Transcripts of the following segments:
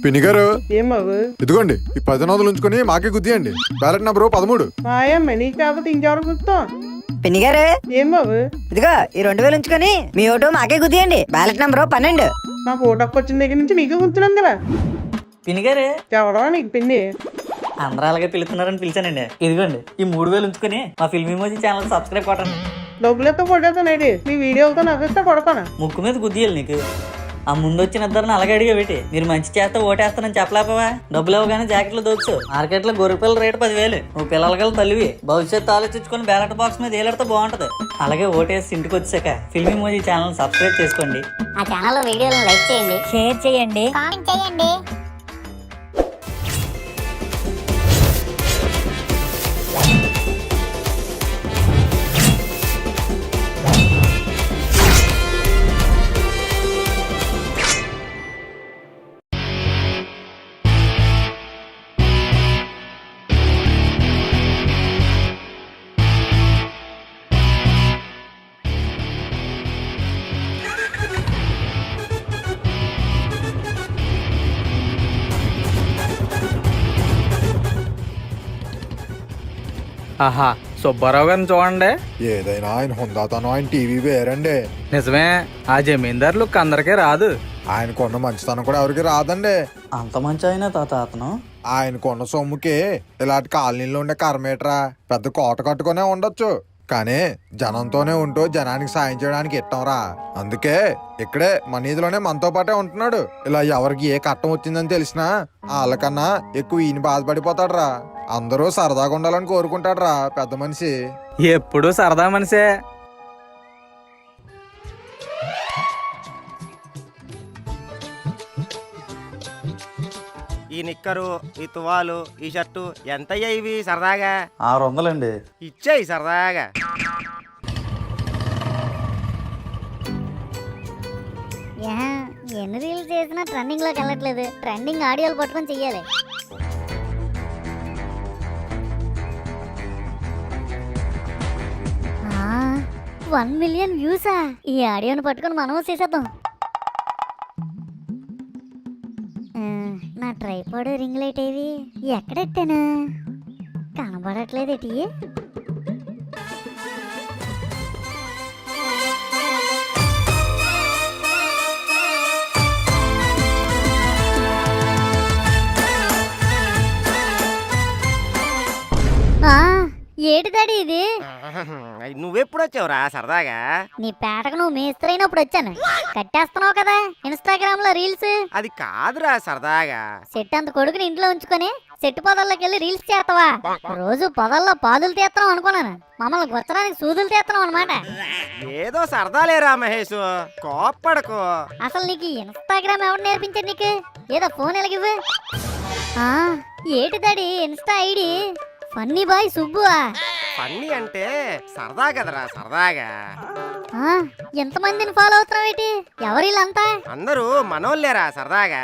పిన్ని గారు ఏం బాబు ఇదిగోండి ఈ 10 ఉంచుకొని మాకే గుద్దియండి. Ballot number 13. మాయమ్మ నీకు కాకపోతే ఇంకెవరు గుర్తాం పిన్ని గారు ఏం బాబు ఇదిగో ఈ 2000 ఉంచుకొని మీ ఓటు మాకే గుద్దియండి. Ballot number 12. నా ఫోటో వచ్చిన దగ్గర నుంచి నీకు గుర్తున్నాను కదా. పిన్ని గారు ఎవడో నీకు పిండి అందరూ అలాగే పిలుస్తున్నారని పిలిచానండి. ఇదిగోండి ఈ 3000 ఉంచుకొని మా ఫిల్మ్ ఇమోజీ ఛానల్ సబ్స్క్రైబ్ కొట్టండి. డబ్బులతో కొట్టేస్తానండి మీ వీడియోతో నవ్విస్తే కొడతాను. ముక్కు మీద గుద్దియాలి నీకు. ఆ ముందు వచ్చిన ఇద్దరిని అలాగే అడిగా పెట్టి మీరు మంచి చేస్తే ఓటేస్తానని చెప్పలేకపోవా? డబ్బులు ఇవ్వగానే జాకెట్లు దొచ్చు. మార్కెట్లో గొర్రె పిల్లల రేటు 10,000. నువ్వు పిల్లలకల్లా తల్లివి. భవిష్యత్తు ఆలోచించుకొని బ్యాలెట్ బాక్స్ మీద ఏలాడితే బాగుంటది. అలాగే ఓటేసి ఇంటికి వచ్చాక ఫిల్మ్ ఇమోజీ ఛానల్ సబ్స్క్రైబ్ చేసుకోండి. ఆ ఛానల్లో వీడియోలను లైక్ చేయండి, షేర్ చేయండి, కామెంట్ చేయండి. ఆహా, సుబ్బారావు గారిని చూడండి. ఏదైనా ఆయన హుందాతనం, ఆయన టీవీ వేరండి. నిజమే, ఆ జమీందార్ లుక్ అందరికీ రాదు. ఆయనకున్న మంచితనం కూడా ఎవరికి రాదండి. అంత మంచి అయినా తాత అతను ఆయనకున్న సొమ్ముకి ఇలాంటి కాలనీలో ఉండే కర్మేట్రా పెద్ద కోట కట్టుకునే ఉండొచ్చు, కానీ జనంతోనే ఉంటూ జనానికి సాయం చేయడానికి ఇట్టంరా. అందుకే ఇక్కడే మన ఈదిలోనే మనతో పాటే ఉంటున్నాడు. ఇలా ఎవరికి ఏ కట్టం వచ్చిందని తెలిసినా వాళ్ళకన్నా ఎక్కువ ఈయన బాధపడిపోతాడురా. అందరూ సరదాగా ఉండాలని కోరుకుంటాడురా పెద్ద మనిషి. ఎప్పుడు సరదా మనిషే. ఈ నిక్కరు, ఈ తువాలు, ఈ షర్టు ఎంతయ్యా ఇవి సరదాగా? 600 అండి. ఇచ్చేయి సరదాగా. ఎన్ని రీల్స్ చేసినా ట్రెండింగ్ లోకి వెళ్ళట్లేదు. ట్రెండింగ్ ఆడియోలు పట్టుకొని చెయ్యాలి. ఆ, 1 మిలియన్ వ్యూసా? ఈ ఆడియోని పట్టుకొని మనం చేసేద్దాం. నా ట్రైపాడ్ రింగ్ లైట్ ఏవి ఎక్కడెట్టాను? కనబడట్లేదేటి. ఏటి దాడి ఇది? నువ్వెప్పుడు వచ్చావురా సరదాగా? నీ పేటకు నువ్వు మేస్త్రైనప్పుడు వచ్చాను. కట్టేస్తున్నావు కదా ఇన్స్టాగ్రామ్ లో రీల్స్. అది కాదురా సరదాగా. సెట్ అంత కొడుకుని ఇంట్లో ఉంచుకొని చెట్టు పొదల్లోకి వెళ్ళి రీల్స్ చేస్తావా? రోజు పొదల్లో పాదులు తీస్తున్నాం అనుకున్నాను. మమ్మల్ని గుచ్చడానికి సూదులు తీస్తున్నాం అనమాట. ఏదో సరదాలేరా మహేష్, కోప్పడకు. అసలు నీకు ఇన్స్టాగ్రామ్ ఎవరు నేర్పించాడు నీకు? ఏదో ఫోన్ ఎలాగివ్వు. ఏటి దాడి ఇన్స్టా ఐడి? ఫన్నీ బాయ్ సుబ్బువా? ఫన్నీ అంటే సరదా కదరా సరదాగా. ఎంతమందిని ఫాలో అవుతున్నావు ఏంటి? ఎవరిల్లంతా? అందరూ మనోళ్ళేరా సరదాగా.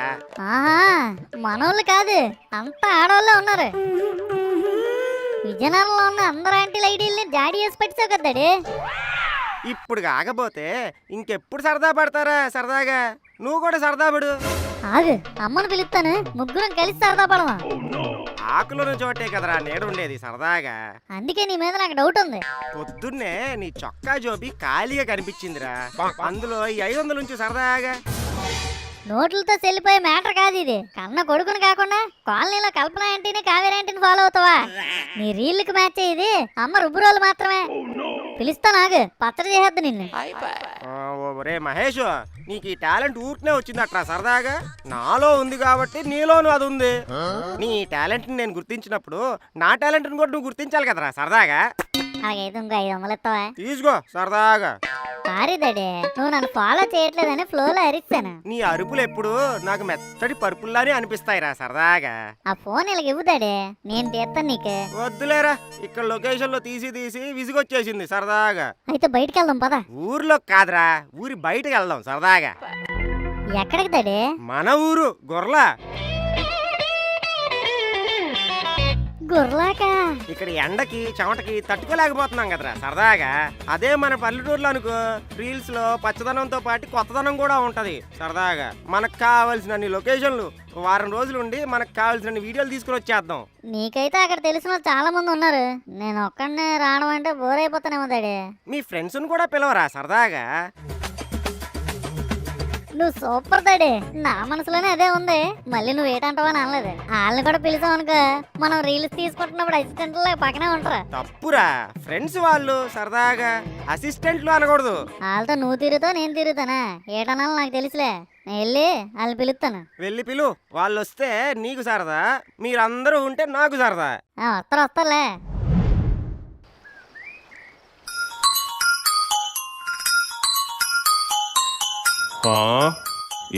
మనోళ్ళు కాదు, అంతా ఆడవాళ్ళే ఉన్నారు. విజయనగరంలో ఉన్న అందరు ఆంటీల ఐడీల్ని జాడీ వేసి పెట్టావు కదాడి. ఇప్పుడు కాకపోతే ఇంకెప్పుడు సరదా పడతారా సరదాగా? నువ్వు కూడా సరదా పడు. ఆగు, అమ్మను పిలుస్తాను, ముగ్గురం కలిసి సరదా పడమా. ఆకులను చోటే కదరా నేడు ఉండేది సరదాగా. అందుకే నీ మీద నాకు డౌట్ ఉంది. పొద్దున్నే నీ చొక్కా జోబి ఖాళీగా కనిపించిందిరా. అందులో ఈ 500 నుంచి సరదాగా. నోట్లతో చెల్లిపోయే మ్యాటర్ కాదు ఇది. కన్న కొడుకుని కాకుండా కాలనీలో కల్పన ఆంటీని, కావేరి ఆంటీని ఫాలో అవుతావా? నీ రీల్కి మ్యాచ్ ఇది. అమ్మ రుబ్బురోలు మాత్రమే. పిలుస్తా, నాగు పచ్చడి చేసేద్దు నిన్ను. రే మహేష్, నీకు ఈ టాలెంట్ ఊరికనే వచ్చిందట్రా సరదాగా. నాలో ఉంది కాబట్టి నీలోను అది ఉంది. నీ టాలెంట్ ని నేను గుర్తించినప్పుడు నా టాలెంట్ ని కూడా నువ్వు గుర్తించాలి కదరా సరదాగా. అలాగైతే ఇంకో 500 ఇస్తావా? తీసుకో సరదాగా. సారీ దడే, నువ్వు నన్ను ఫాలో చేయట్లేదని ఫ్లోలో అరిస్తాను. నీ అరుపులు ఎప్పుడు నాకు మెత్తటి పరుపుల్లానే అనిపిస్తాయిరా సరదాగా. ఆ ఫోన్ ఇలాగ ఇవ్వుతాడే, నేను తీస్తాను నీకు. వద్దులేరా, ఇక్కడ లొకేషన్ లో తీసి విసిగొచ్చేసింది సరదాగా. అయితే బయటికి వెళ్దాం పద. ఊర్లో కాదురా, ఊరి బయటకు వెళ్దాం సరదాగా. ఎక్కడికి దడే? మన ఊరు గొర్ల. గుర్లాక ఇక్కడ ఎండకి చెమటకి తట్టుకోలేకపోతున్నాం కదరా సరదాగా. అదే మన పల్లెటూరులో అనుకో, రీల్స్ లో పచ్చదనంతో పాటు కొత్తదనం కూడా ఉంటది. సరదాగా మనకు కావాల్సిన లొకేషన్లు వారం రోజులు ఉండి మనకు కావాల్సిన వీడియోలు తీసుకుని వచ్చేద్దాం. నీకైతే అక్కడ తెలిసిన వాళ్ళు చాలా మంది ఉన్నారు. నేను ఒక్కడనే రావడం అంటే బోర్ అయిపోతానేమో డాడీ. మీ ఫ్రెండ్స్ని కూడా పిలవరా సరదాగా. నువ్వు సూపర్ డాడీ. నా మనసులోనే అదే ఉంది. మళ్ళీ నువ్వు ఏటంటావని అనలేదు. వాళ్ళని కూడా పిలిచావు అనుకో, మనం రీల్స్ తీసుకుంటున్నప్పుడు అసిస్టెంట్లు పక్కనే ఉంటారు. తప్పురా, ఫ్రెండ్స్ వాళ్ళు సరదాగా అసిస్టెంట్లు అనకూడదు. వాళ్ళతో నువ్వు తిరుగుతావు, నేను తిరుగుతానా? ఏటనాలో నాకు తెలుసులే. నేను వెళ్ళి వాళ్ళని పిలుస్తాను. వెళ్ళి పిలు, వాళ్ళు వస్తే నీకు సరదా, మీరందరూ ఉంటే నాకు సరదా. వస్తారులే.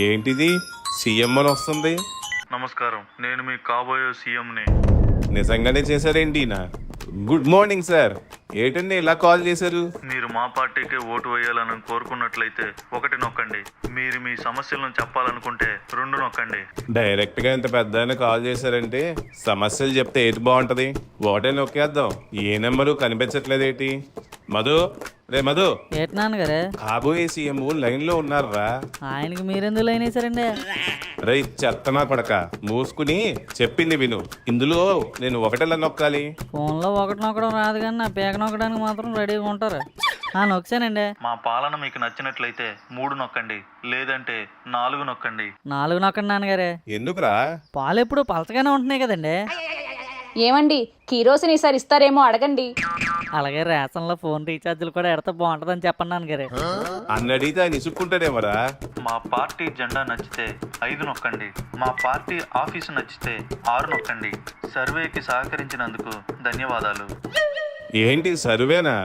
ఏంటిది సీఎం అని వస్తుంది? నమస్కారం, నేను మీ కాబోయే సీఎంని. నిజంగానే చేశారేంటి? Good morning sir. ఏంటండి ఇలా కాల్ చేశారు? మీరు మా పార్టీకి ఓటు వేయాలని కోరుకున్నట్లయితే 1 నొక్కండి. మీరు మీ సమస్యలను చెప్పాలనుకుంటే 2 నొక్కండి. డైరెక్ట్ గా ఇంత పెద్ద ఆయన కాల్ చేశారంటే సమస్యలు చెప్తే ఏది బాగుంటది? ఒకటే నొక్కేద్దాం. ఏ నెంబరు కనిపించట్లేదేంటి? మధు, రే మధు, ఏటి నాన్నగారు? కాబోయే సీఎం లైన్ లో ఉన్నారా? ఆయనకి మీరెందుకు లైన్ వేసారండి? రే చెత్తనా కొడక, మూసుకుని చెప్పింది విను. ఇందులో నేను ఒకటేలా నొక్కాలి. ఫోన్లో 1 నొక్కడం రాదు కానీ నా పేక నొక్కడానికి మాత్రం రెడీగా ఉంటారు. నొక్కానండి. మా పాలన మీకు నచ్చినట్లయితే 3 నొక్కండి, లేదంటే 4 నొక్కండి. 4 నొక్కండి నాన్నగారే. ఎందుకురా? పాలు ఎప్పుడు పలచగానే ఉంటున్నాయి కదండి. ఏమండి, కిరోసిన్ ఈసారి ఇస్తారేమో అడగండి. అలాగే రేషన్లో ఫోన్ రీఛార్జీలు కూడా ఎడితే బాగుంటుందని చెప్పండి నాన్నగారు. అన్నడితే ఆయన ఇసుక్కుంటాడేమరా? మా పార్టీ జెండా నచ్చితే 5 నొక్కండి. మా పార్టీ ఆఫీసు నచ్చితే 6 నొక్కండి. సర్వేకి సహకరించినందుకు ధన్యవాదాలు. ఏంటి సర్వేనా?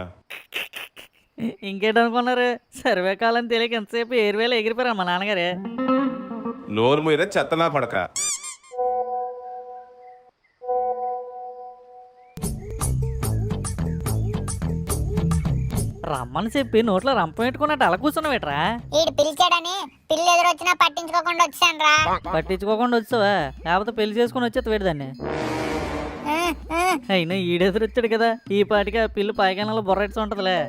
ఇంకేటనుకున్నారు? సర్వే కాలం తెలియక ఎంతసేపు ఏరువేలు ఎగిరిపోయారు మా నాన్నగారే. నోరు మీద చెత్తనా పడక. రమ్మని చెప్పి నోట్లో రంప పెట్టుకున్నట్టు అలా కూర్చున్నావేట్రా? ఈడు పిలిచాడని పిల్లి ఎదురొచ్చినా పట్టించుకోకుండా వచ్చాను రా. పట్టించుకోకుండా వచ్చావా? లేకపోతే పెళ్లి చేసుకుని వచ్చేది వేడి దాన్ని. అయినా ఈడెదురు వచ్చాడు కదా, ఈ పాటికి ఆ పిల్లి పైకానంలో బొర్రెట్స్ ఉంటదిలే.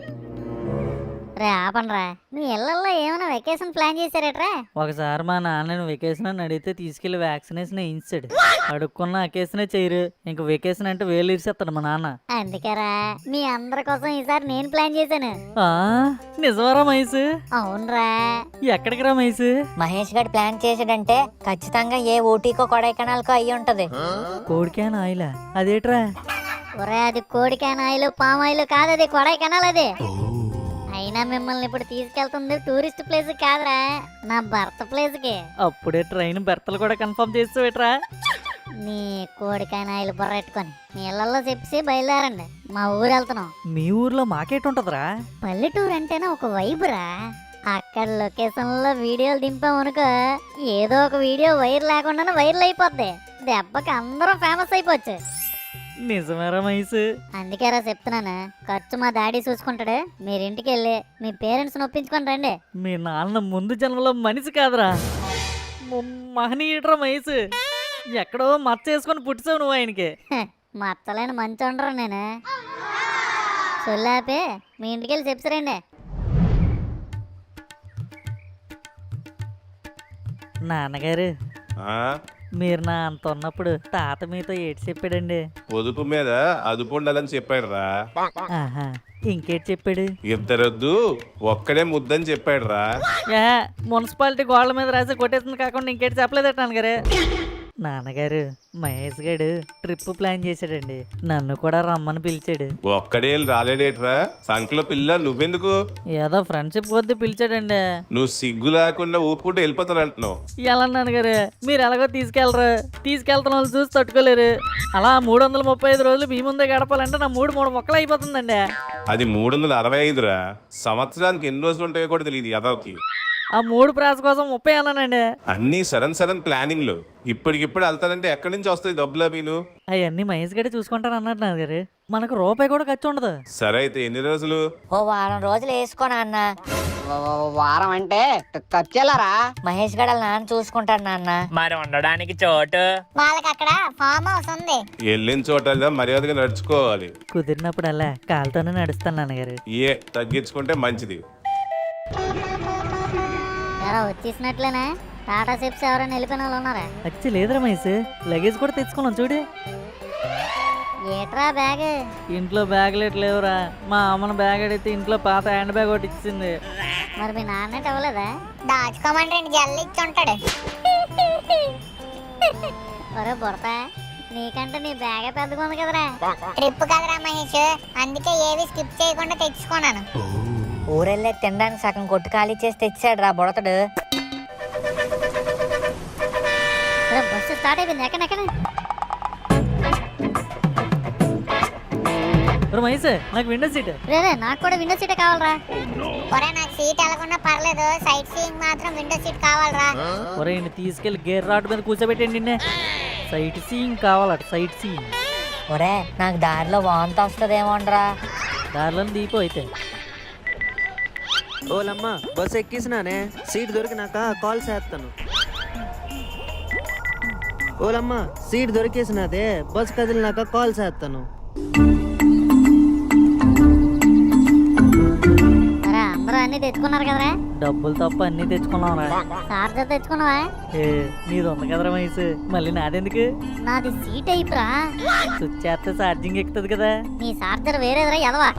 రే ఆపనరా, నువ్వు ఇళ్ళల్లో ఏమైనా వెకేషన్ ప్లాన్ చేశారేట్రా? ఒకసారి మా నాన్న వెకేషన్ అని అడిగితే తీసుకెళ్లి వ్యాక్సినేషన్ వేయించాడు. అడుక్కున్న అకేషనే చేయరు, ఇంక వెకేషన్ అంటే వేలు ఇరిసేస్తాడు మా నాన్న. అందుకేరా మీ అందరి కోసం ఈసారి నేను ప్లాన్ చేశాను. నిజమరా మహేష్? అవునరా. ఎక్కడికి రా మహేష్? మహేష్ గడ్ ప్లాన్ చేసాడంటే ఖచ్చితంగా ఏ ఊటీకో కొడైకెనాల్కో అయ్యి ఉంటది. కోడికాయన ఆయిలా? అదేట్రా? ఒరే అది కోడికాయన ఆయిల్, పామ్ ఆయిల్ కాదు, అది కొడైకెనాల్. అది అయినా మిమ్మల్ని ఇప్పుడు తీసుకెళ్తుంది టూరిస్ట్ ప్లేస్ కాదురా, నా భర్త ప్లేస్ కి. అప్పుడే ట్రైన్ బెర్తలు కూడా కన్ఫర్మ్ చేస్తావేట్రా? నీ కోడికాయన ఆయిల్ బొర్రెట్టుకొని మీ ఇళ్లలో చెప్పి బయలుదేరండి, మా ఊరు వెళ్తున్నాం. మీ ఊర్లో మార్కెట్ ఉంటదిరా? పల్లెటూరు అంటేనే ఒక వైబురా. అక్కడ లొకేషన్ లో వీడియోలు దింపామనుకో, ఏదో ఒక వీడియో వైర్ లేకుండానే వైరల్ అయిపోద్ది. దెబ్బకి అందరం ఫేమస్ అయిపోవచ్చు. నిజమేరా మహేష్? అందుకేరా చెప్తున్నాను, ఖర్చు మా డాడీ చూసుకుంటాడు. మీరింటికి వెళ్ళి మీ పేరెంట్స్ నొప్పించుకొని రండి. మీ నాన్న ముందు జన్మలో మనిషి కాదురా, మహనీయుడ్రా మహేష్. ఎక్కడో మచ్చ వేసుకొని పుట్టిసావు నువ్వు ఆయనకి. మచ్చలేని మంచి ఉండరు నేను. సొల్లాపి మీ ఇంటికి వెళ్ళి చెప్పిరండి. నాన్నగారు, ఆ? మీరు నా అంత ఉన్నప్పుడు తాత మీతో ఏటి చెప్పాడండి? పొదుపు మీద అదుపు ఉండాలని చెప్పాడు రా. ఆహా, ఇంకేటి చెప్పాడు? ఇద్దరొద్దు ఒక్కడే ముద్దని చెప్పాడు రా. మున్సిపాలిటీ గోడల మీద రాసి కొట్టేసింది కాకుండా ఇంకేటి చెప్పలేదట నాన్నగారు. నాన్నగారు, మహేష్ గారు ట్రిప్ ప్లాన్ చేశాడండి, నన్ను కూడా రమ్మని పిలిచాడు. ఒక్కడే రాలేడేట్రా? సంకలో పిల్ల నువ్వెందుకు? ఏదో ఫ్రెండ్షిప్ కొద్ది పిలిచాడండి. నువ్వు సిగ్గు లేకుండా ఊపుకుంటూ వెళ్ళిపోతాను అంటున్నావు. ఎలా నాన్నగారు, మీరు ఎలాగో తీసుకెళ్లరు, తీసుకెళ్తున్న వాళ్ళు చూసి తట్టుకోలేరు. అలా 335 రోజులు మీ ముందే గడపాలంటే నా 3 మొక్కలు అయిపోతుందండి. అది 365 రా. సంవత్సరానికి ఎన్ని రోజులు ఉంటాయో కూడా తెలియదు యాదవ్కి. ఆ 3 ప్రాస కోసం 30 వెళ్ళానండి. అన్ని సడన్ ప్లానింగ్ లో ఇప్పటికిప్పుడు వెళ్తానంటే ఎక్కడి నుంచి వస్తాయి డబ్బులా? మీరు అవన్నీ మహేష్ గడే చూసుకుంటాను అన్నట్టు నాన్నగారు. మనకు రూపాయి కూడా ఖర్చు ఉండదు. సరే అయితే ఎన్ని రోజులు? ఓ వారం రోజులు వేసుకోనా అన్న. వారం అంటే ఖర్చెలారా? మహేష్ గడ నాన్న చూసుకుంటాడు నాన్న. మరి ఉండడానికి చోటు వాళ్ళకి అక్కడ ఫామ్ హౌస్ ఉంది. వెళ్ళిన చోట మర్యాదగా నడుచుకోవాలి. కుదిరినప్పుడల్లా కాలుతోనే నడుస్తాను నాన్నగారు. ఏ తగ్గించుకుంటే మంచిది. ఎలా వచ్చేసినట్లేనా? టాటా సిప్స్ ఎవరైనా వెళ్ళిపోయిన వాళ్ళు ఉన్నారా? అచ్చి లేదురా మహేష్, లగేజ్ కూడా తెచ్చుకున్నాం చూడు. ఏట్రా బ్యాగ్? ఇంట్లో బ్యాగులు లేవురా. మా అమ్మను బ్యాగ్ అడిగితే ఇంట్లో పాత హ్యాండ్ బ్యాగ్ ఒకటి ఇచ్చింది. మరి మీ నాన్న ఇవ్వలేదా? దాచుకోమని 2 జల్లు ఇచ్చి ఉంటాడు. ఒరే బుడతా, నీకంటే నీ బ్యాగే పెద్దగా ఉంది కదరా. ట్రిప్ కదరా మహేష్, అందుకే ఏవి స్కిప్ చేయకుండా తెచ్చుకున్నాను. ఊరెళ్ళే తినడానికి సగం కొట్టు ఖాళీ చేసి తెచ్చాడు రా బుడతడు. బస్సు స్టార్ట్ అయిపోయింది, ఎక్కడ మహేష్ నాకు విండో సీట్. రే నాకు కూడా విండో సీటే కావాలరా. ఒరే నాకు సీట్ ఎలాగున్నా పర్లేదు, సైట్ సీయింగ్ మాత్రం విండో సీట్ కావాలరా. ఒరే తీసుకెళ్లి గేర్ రాడ్ మీద కూర్చోబెట్టండి. సైట్ సీయింగ్ కావాలట, సైట్ సీయింగ్. ఒరే నాకు దారిలో వాంతి వస్తుందేమోనరా. దారిలో దీపం అయితే. ఓలమ్మా బస్సు ఎక్కేసినానే, సీట్ దొరికినాక కాల్ చేస్తాను. ఓలమ్మా సీట్ దొరికేసినదే, బస్సు కదిలినాక కాల్ చేస్తాను. అందరూ అన్ని తెచ్చుకున్నారు కదరా? డబ్బులు తప్ప అన్ని తెచ్చుకున్నావురా. చార్జర్ తెచ్చుకున్నావా? నీది ఉంది కదరా మహేష్, మళ్ళీ నాదెందుకు? నాది సీట్ అయిపోరా. స్విచ్ చేస్తే ఛార్జింగ్ ఎక్కుతుంది కదా. నీ చార్జర్ వేరేదిరా ఎదవా.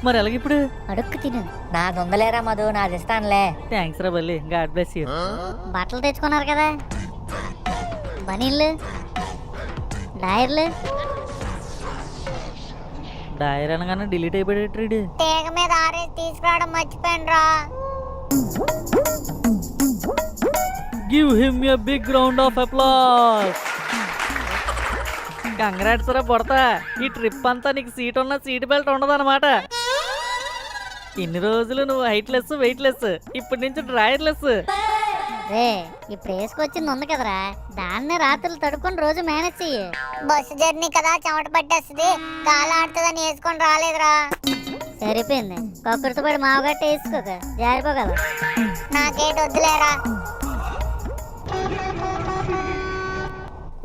మరి ఎలాగిప్పుడు? అడుక్కు తిను. నాది ఉందలేరా మధు, నాది ఇస్తానులే. థ్యాంక్స్ రా బల్లి, గాడ్ బ్లెస్ యూ. బట్టలు తెచ్చుకున్నారు కదా, బనీళ్ళు, డైర్లు. డైర్ అనగానే డిలీట్ అయిపోయాడు. తీగ మీద ఆరేసి తీసుకురావడం మర్చిపోయాను రా. Give him a big round of applause. Congrats రా బొడతా, ఈ ట్రిప్ అంతా నీకు సీట్ ఉన్న సీట్ బెల్ట్ ఉండదు అనమాట. ఇన్ని రోజులు నువ్వు హైట్ లెస్ వెయిట్ లెస్, ఇప్పటి నుంచి డ్రైర్ లెస్. రే ఇప్పుడు వేసుకొచ్చింది ఉంది కదరా, దాన్నే రాత్రులు తడుకొని రోజు మేనేజ్ చెయ్యి. బస్సు జర్నీ కదా, చెమట పట్టేస్తుంది, గాలి ఆడుతుందని వేసుకొని రాలేదురా. సరిపోయింది, కొక్కరితో పడి మావగట్ట వేసుకోక జారిపోగల. నాకేటి వద్దులేరా.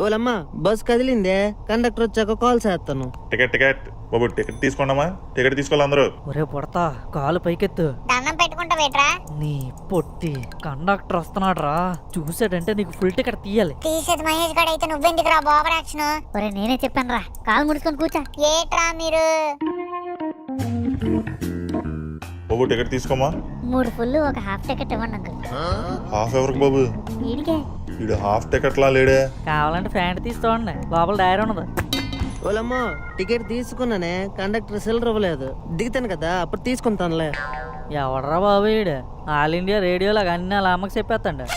ఓలమ్మా బస్సు కదిలిందే, కండక్టర్ వచ్చాక కాల్ చేస్తాను. టికెట్ బాబు, టికెట్ తీసుకోండమ్మా. టికెట్ తీసుకోవాలి అందరూ. ఒరే పొడతా, కాలు పైకెత్తు. దండం పెట్టుకుంటా వేట్రా. నీ పొట్టి కండక్టర్ వస్తున్నాడు రా, చూసాడంటే నీకు ఫుల్ టికెట్ తీయాలి. తీసేది మహేష్ గడ అయితే నువ్వెందుకు రా ఓవర్ యాక్షన్. ఒరే నేనే చెప్పాను రా, కాలు ముడుచుకొని కూర్చో. ఏట్రా మీరు? బాబు టికెట్ తీసుకోమా. 3 ఫుల్ ఒక హాఫ్ టికెట్ ఇవ్వండి అంకుల్. హాఫ్ ఎవరికి బాబు? వీడికే. వీడు హాఫ్ టికెట్ లా లేడే. కావాలంటే ప్యాంట్ తీసుకోండి, లోపల డైరీ ఉండదు. ఓలమ్మా టికెట్ తీసుకున్నానే, కండక్టర్ సిల్లర్ ఇవ్వలేదు, దిగుతాను కదా అప్పుడు తీసుకుంటానులే. ఎవడరా బాబు వీడు, ఆల్ ఇండియా రేడియోలో అన్ని అలా అమ్మకి చెప్పేస్తాడు.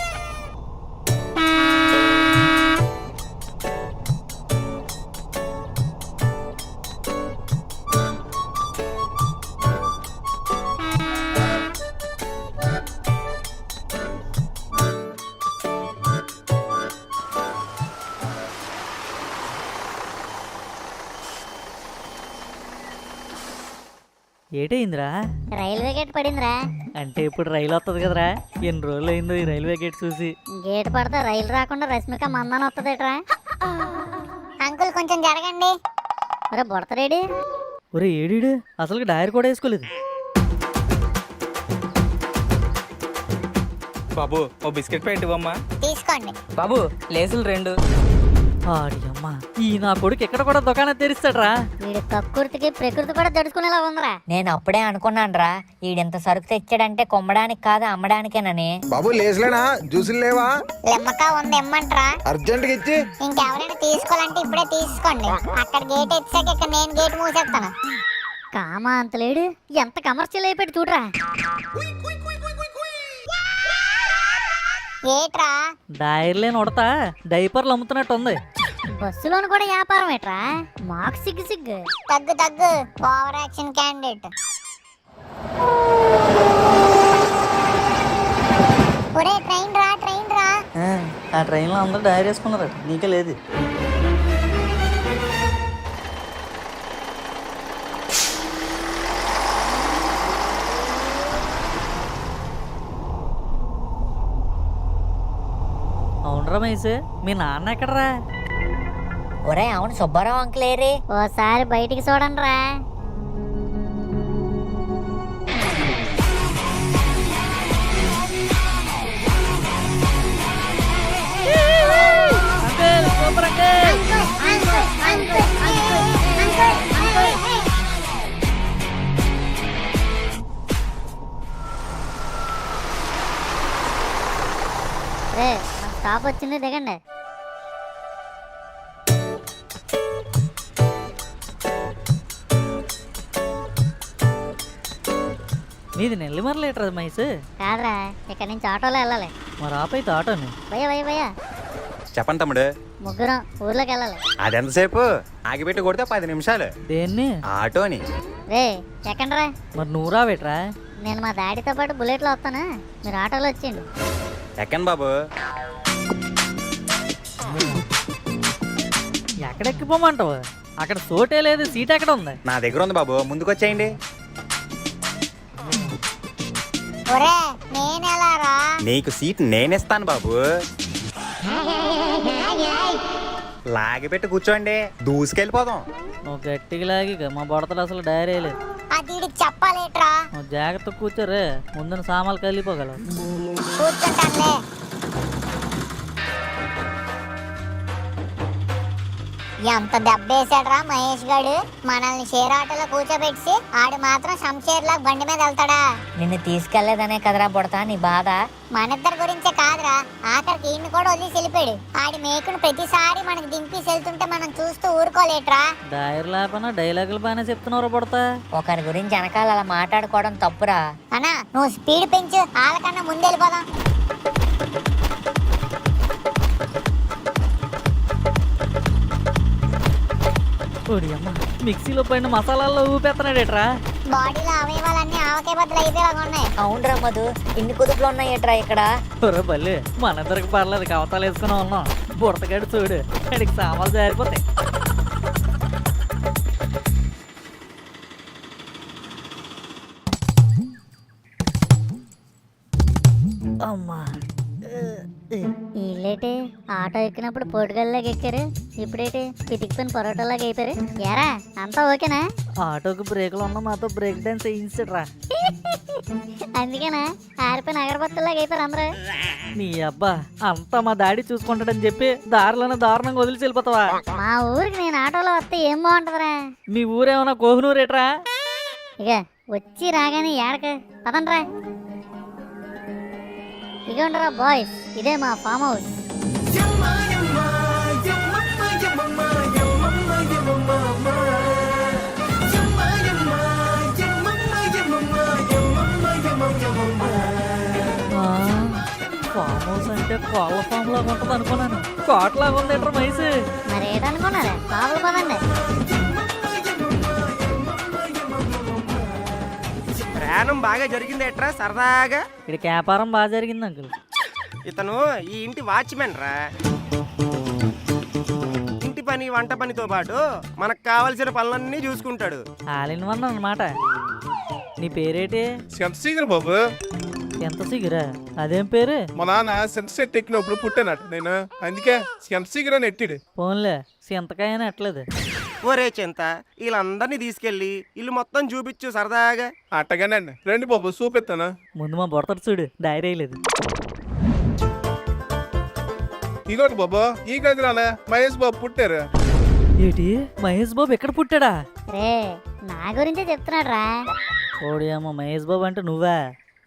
ఏటైందిరా? రైల్వే గేట్ పడిందిరా. అంటే ఇప్పుడు రైలు వస్తుంది కదరా, ఎన్ని రోజులు అయిందో ఈ రైల్వే గేట్ చూసి. గేట్ పడితే రైలు రాకుండా రష్మిక మందాన వస్తుందేట్రా. అంకుల్ కొంచెం జరగండి. ఒరే బుడతరేడి. ఒరే ఏడీడు, అసలు డైర్ కూడా వేసుకోలేదు. బాబు ఓ బిస్కెట్ ప్యాకెట్ ఇవ్వమ్మా. తీసుకోండి బాబు లేసులు 2. ఆడి అమ్మా, ఈ నా కొడుకు ఎక్కడ కూడా దుకాణం తెరిస్తాడ్రా. వీడి కక్కుర్తికి ప్రకృతి కూడా దడుచుకునేలా ఉందిరా. నేను అప్పుడే అనుకున్నానురా, ఈడింత సరుకు తెచ్చాడంటే కొమ్మడానికి కాదు అమ్మడానికేనని. బాబు లేసులేనా? జ్యూసులు లేవా? లెమ్మక ఉంది ఇమ్మంటరా? అర్జెంట్ గా ఇచ్చి. ఇంకెవరైనా తీసుకోవాలంటే ఇప్పుడే తీసుకోండి. అక్కడ గేట్ ఎత్తాక ఇక్కడ నేను గేట్ మూసేస్తాను. కామా అంతలేడు, ఎంత కమర్షియల్ అయిపోయి చూడరా. ఏట్రా డైర్లేని ఉడతా డైపర్లు అమ్ముతున్నట్టు ఉంది. బస్సులోను కూడా వ్యాపారం ఏట్రా? మాకు సిగ్గు. తగ్గు ఓవర్ యాక్షన్ క్యాండిడేట్. ఒరే ట్రైన్ రా. ఆ ట్రైన్లో అందరూ డైర్ వేసుకున్నారు, నీకే లేదు. మైసు మీ నాన్న ఎక్కడరా? ఒరే అవును సుబ్బారావు అంకులేరి. ఓసారి బయటికి చూడండి రా. రే మన స్టాప్ వచ్చింది, దిగండి. మీది నెల్లిమర్ల లీటర్ మైసు? కాదురా, ఇక్కడ నుంచి ఆటోలో వెళ్ళాలి. మరి ఆపైతే ఆటోని. భయ్య చెప్పండి తమ్ముడు. ముగ్గురం ఊర్లోకి వెళ్ళాలి. అదెంతసేపు? ఆగిపెట్టి కొడితే 10 నిమిషాలు. దేన్ని? ఆటోని. రే ఎక్కండి రా. మరి నువ్వు రావేట్రా? నేను మా డాడీతో పాటు బుల్లెట్లో వస్తాను, మీరు ఆటోలో వచ్చేయండి. ఎక్కండి బాబు. ఎక్కడెక్కిపోమంటావు? అక్కడ సోటే లేదు, సీట్ ఎక్కడ ఉంది? నా దగ్గర ఉంది బాబు, ముందుకు వచ్చేయండి. ఒరే నేను ఎలా రా? నీకు సీట్ నేనిస్తాను బాబు. లాగి పెట్టి కూర్చోండి, దూసుకెళ్ళిపోదాం. నువ్వు గట్టిగా లాగి మా బొడతలు అసలు డైరీ లేదు. అది చెప్పాలేట్రా. నువ్వు జాగ్రత్త కూర్చోరే, ముందున సామాన్లు కలిపోగలవు. కూర్చుంటానులే. ఎంత దెబ్బేసాడ్రా మహేష్ గాడు. మనల్ని షేర్ ఆటోలో కూర్చోబెట్టి ఆడు మాత్రం శంషేర్ లాగా బండి మీద వెళ్తాడా? నిన్ను తీసుకెళ్లేదనే కదరా బుడతా నీ బాధ. మనిద్దరి గురించే కాదురా, ఆఖరికి ఈయన్ని కూడా వదిలేసి వెళ్ళిపోయాడు. ఆడి మేకును ప్రతిసారి మనకి దింపి వెళ్తుంటే మనం చూస్తూ ఊరుకోలేట్రా. డైర్ లేపనా డైలాగులు బాగానే చెప్తున్నారు బుడతా. ఒకరి గురించి వెనకాల అలా మాట్లాడుకోవడం తప్పురా. అన్నా నువ్వు స్పీడ్ పెంచు, వాళ్ళకన్నా ముందు వెళ్ళిపోదాం. అమ్మ, మిక్సీలో పైన మసాలాల్లో ఊపేస్తున్నాడేట్రా. బాడీలో అవయవాలన్నీ ఆవకే బదులు అయిపోయేలాగా ఉన్నాయి. అవునరా మధు, ఇన్ని కుదుపులు ఉన్నాయేట్రా ఇక్కడ. ఒరే బల్లి, మనందరికి పర్లేదు, కవతాలు వేసుకుని ఉన్నాం. బుడతగాడు చూడు, అడికి సామాన్లు జారిపోతాయి. అమ్మా, వీళ్ళేటి ఆటో ఎక్కినప్పుడు పోటుగల్లాగా ఎక్కారు, ఇప్పుడేటి పితికిపోయిన పరోటాలాగా అయిపోయారు. ఎరా అంతా ఓకేనా? ఆటోకి బ్రేకులు ఉన్నా మాతో బ్రేక్ డాన్స్ వేయించడ్రా. అందుకేనా ఆరిపోయిన అగరబత్తులాగా అయిపోయారు అందరూ. నీ అబ్బా, అంతా మా డాడీ చూసుకుంటాడని చెప్పి దారిలోనే దారుణంగా వదిలిచి వెళ్ళిపోతావా? మా ఊరికి నేను ఆటోలో వస్తే ఏం బాగుంటుందిరా. మీ ఊరేమన్నా కోహినూరేట్రా? ఇక వచ్చి రాగానే ఏడక పదండ్రా. ఇక ఉండరా బాయ్స్, ఇదే మా ఫామ్ హౌస్. ఫామ్ హౌస్ అంటే కోళ్ళ ఫామ్ లాగా ఉంటది అనుకున్నాను. కోటలాగా ఉంది ఏంట్రా మైసు. మరి ఏటనుకున్నారా? లోపల పదండి. ప్రయాణం బాగా జరిగింది ఎట్రా సరదాగా? ఇక్కడ వ్యాపారం బాగా జరిగింది అంకుల్. ఇతను ఈ ఇంటి వాచ్మెన్ రా. ఇంటి పని వంట పనితో పాటు మనకు కావలసిన పనులన్నీ చూసుకుంటాడు. ఆలిన్ వన్ అన్నమాట. నీ పేరేటి? సెంటర్ బాబు. ఎంత సిగురా? అదేం పేరు? మా నాన్న సెంటర్ ఎక్కినప్పుడు పుట్టానట నేను, అందుకే సెంటర్ నెట్టిడు. ఫోన్లే, సింతకాయ ఎట్లేదు. ఒరే చింత, వీళ్ళందరినీ తీసుకెళ్ళి ఇల్లు మొత్తం చూపించు సరదాగా. అట్టగానండి, రండి బాబు చూపిస్తాను. ముందు మా బొడతాడు చూడు, డైరీ లేదు. ఇగోటి బాబు, ఈ గదిలోనే మహేష్ బాబు పుట్టారు. ఏంటి, మహేష్ బాబు ఎక్కడ పుట్టాడా? రే నా గురించే చెప్తున్నాడు రా. ఓడి అమ్మ, మహేష్ బాబు అంటే నువ్వా?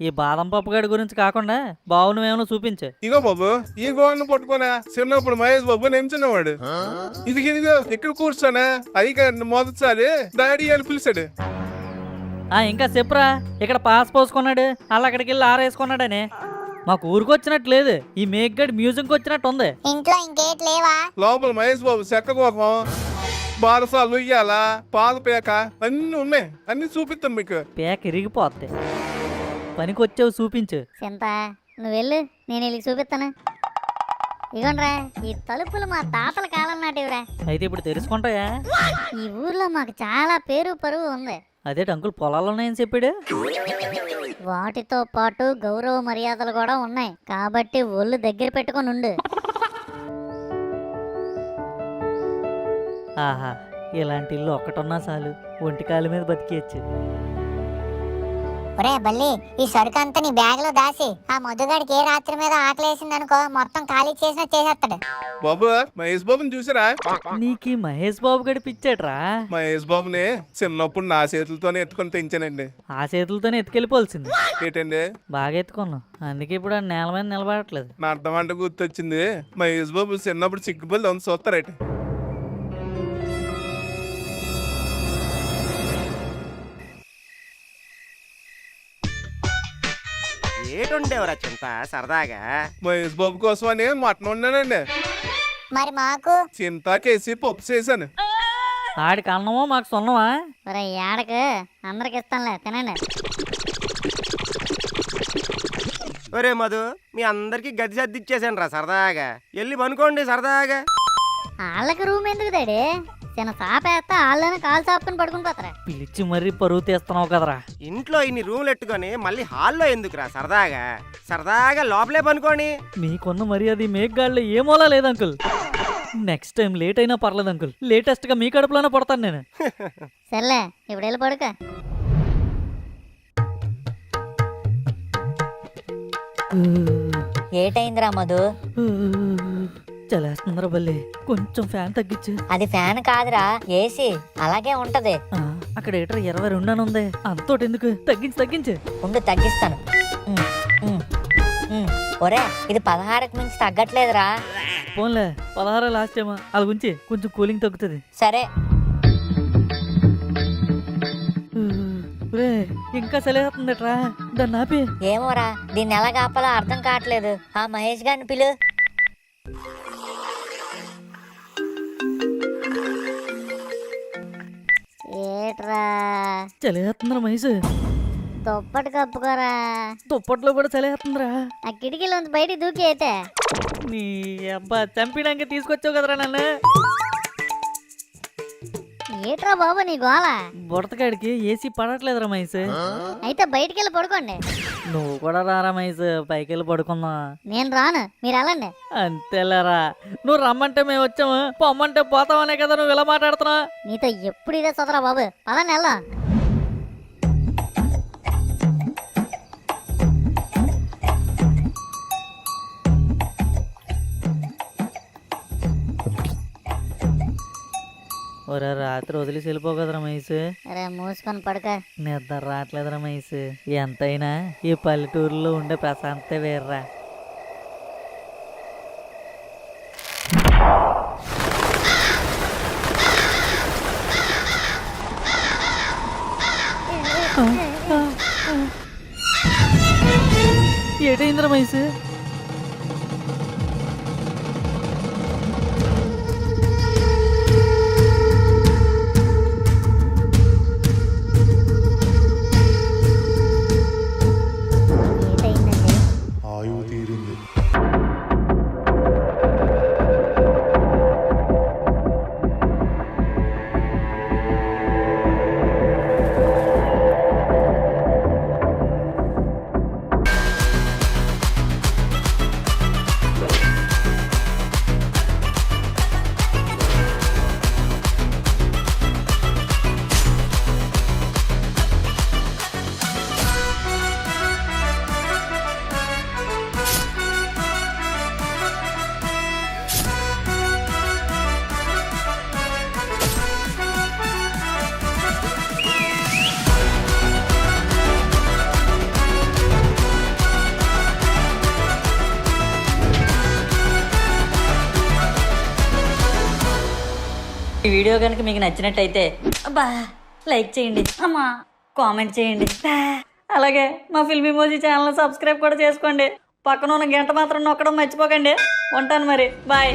ఈ బాదం పప్పు గడి గురించి కాకుండా బావు నువ్వేమో చూపించు. ఇగో బాబు, ఈ గోడను పట్టుకున్నా చిన్నప్పుడు మహేష్ బాబు నించున్నవాడు. ఇదిగో ఇక్కడ కూర్చోనా, అది మొదటిసారి డాడీ అని పిలిచాడు. ఇంకా చెప్పురా, ఇక్కడ పాస్ పోసుకున్నాడు, అలా అక్కడికి వెళ్ళి ఆరేసుకున్నాడని. మాకు ఊరికి వచ్చినట్టు లేదు, ఈ మేగ్గడి మ్యూజియంకి వచ్చినట్టు ఉంది. ఇంట్లో ఇంకేట్ లేవా? లోపల మహేష్ బాబు చెక్క కోపం, బారసాలు ఇయ్యాల, పాద పేక అన్ని ఉన్నాయి, అన్ని చూపిస్తాను మీకు. పేక ఇరిగిపోద్ది, పనికి వచ్చావు చూపించు. చింత నువ్వు వెళ్ళు, నేను వెళ్ళి చూపిస్తాను. ఇగోండ్రా, ఈ తలుపులు మా తాతల కాలం నాటివిరా. అయితే ఇప్పుడు తెలుసుకుంటాయా? ఈ ఊర్లో మాకు చాలా పేరు పరువు ఉంది. అదే అంకుల్, పొలాలు ఉన్నాయని చెప్పాడు. వాటితో పాటు గౌరవ మర్యాదలు కూడా ఉన్నాయి, కాబట్టి ఒళ్ళు దగ్గర పెట్టుకొని ఉండు. ఆహా, ఇలాంటి ఇల్లు ఒక్కటున్నా చాలు, ఒంటి కాళ్ళ మీద బతికేయచ్చు. ఒరే బల్లి, ఈ సరుకు అంతా నీ బ్యాగ్ లో దాసి ఆ మధుగాడికి ఏ రాత్రి మీద ఆకలేసింది అనుకో మొత్తం ఖాళీ చేసినా చేసేస్తాడు. బాబు మహేష్ బాబుని చూసారా? నీకు మహేష్ బాబు గడి పిచ్చాడ్రా. మహేష్ బాబుని చిన్నప్పుడు నా చేతులతోనే ఎత్తుకొని పెంచానండి. ఆ చేతులతోనే ఎత్తుకెళ్ళిపోవాల్సింది. ఏంటండి? బాగా ఎత్తుకున్నావు, అందుకే ఇప్పుడు ఆ నేల మీద నిలబడట్లేదు. నా అర్థం అంటే గుర్తొచ్చింది. మహేష్ బాబు చిన్నప్పుడు సిగ్గుపల్లి ఉంది, చూస్తారైతే. ఏటుండేవరా చింత సరదాగా? మహేష్ బాబు కోసం అని మటన్ వండానండి. మరి మాకు చింతకేసి పప్పు చేశాను. ఆడికి అన్నమో మాకు సొన్నమా? ఒరే ఏడకు, అందరికి ఇస్తానులే, తినండి. ఒరే మధు, మీ అందరికి గది సర్దిచ్చేసాను రా సరదాగా. వెళ్ళి పనుకోండి సరదాగా. వాళ్ళకి రూమ్ ఎందుకు డాడీ? చిన్న సాపేస్తా వాళ్ళని కాలు చాపుకొని పడుకుని పోతారా? పిలిచి మరీ పరువు తీస్తున్నావు కదరా. ఇంట్లో ఇన్ని రూమ్లు ఎట్టుకొని మళ్ళీ హాల్లో ఎందుకురా సరదాగా? సరదాగా లోపలే పనుకోని. మీకున్న మర్యాద మేఘగాళ్ళు ఏమోలా లేదు అంకుల్. నెక్స్ట్ టైం లేట్ అయినా పర్లేదు అంకుల్, లేటెస్ట్ గా మీ కడుపులోనే పడతాను నేను. సర్లే, ఇప్పుడు వెళ్ళి పడుక. ఏటైందిరా మధు? చలేస్తుందిరా బల్లి, కొంచెం ఫ్యాన్ తగ్గించు. అది ఫ్యాన్ కాదురా, ఏసీ. అలాగే ఉంటది. అక్కడ ఏటర్ 22 అని ఉంది, అంతోటి ఎందుకు? తగ్గించు. ఉండు తగ్గిస్తాను. ఒరే, ఇది 16కి మించి తగ్గట్లేదురా. పోన్లే, 16 లాస్ట్ ఏమో, అది ఉంచి కొంచెం కూలింగ్ తగ్గుతుంది. సరే. ఇంకా చలేస్తుందట్రా, దాన్ని ఆపి. ఏమోరా, దీన్ని ఎలా కాపాలో అర్థం కావట్లేదు. ఆ మహేష్ గారిని పిలు. ఏట్రా చలేస్తుందిరా మహేష్, దుప్పటి కప్పుకోరా. దుప్పట్లో కూడా చలేస్తుందిరా. ఆ కిటికీలోంచి బయటికి దూకి అయితే. నీ అబ్బా, చంపినాక తీసుకొచ్చావు కదరా నన్ను. ఏట్రా బాబు నీ గోల? బుడతకాడికి ఏసీ పడట్లేదురా మహేష్. అయితే బయటికి వెళ్ళి పడుకోండి. నువ్వు కూడా రారా మహేష్, పైకి వెళ్ళి పడుకుందాం. నేను రాను, మీరు వెళ్ళండి. అంతేలేరా, నువ్వు రమ్మంటే మేము వచ్చాము, పొమ్మంటే పోతామనే కదా నువ్వు ఇలా మాట్లాడుతున్నావు. నీతో ఎప్పుడు ఇదే సోదరా బాబు, పదండి వెళ్దాం. ఒరే, రాత్రి వదిలేసి వెళ్ళిపో కదరా మహేష్. అరే మూసుకొని పడుక. నిద్ర రావట్లేదురా మహేష్. ఎంతైనా ఈ పల్లెటూరులో ఉండే ప్రశాంతతే వేర్రా. ఏటైందిరా మహేష్? ఆయువు తీరింది. ఈ వీడియో కనుక మీకు నచ్చినట్టయితే అబ్బా లైక్ చేయండి, అమ్మా కామెంట్ చేయండి, అలాగే మా ఫిల్మీ మోజీ ఛానల్ సబ్స్క్రైబ్ కూడా చేసుకోండి. పక్కన ఉన్న గంట మాత్రం నొక్కడం మర్చిపోకండి. ఉంటాను మరి, బాయ్.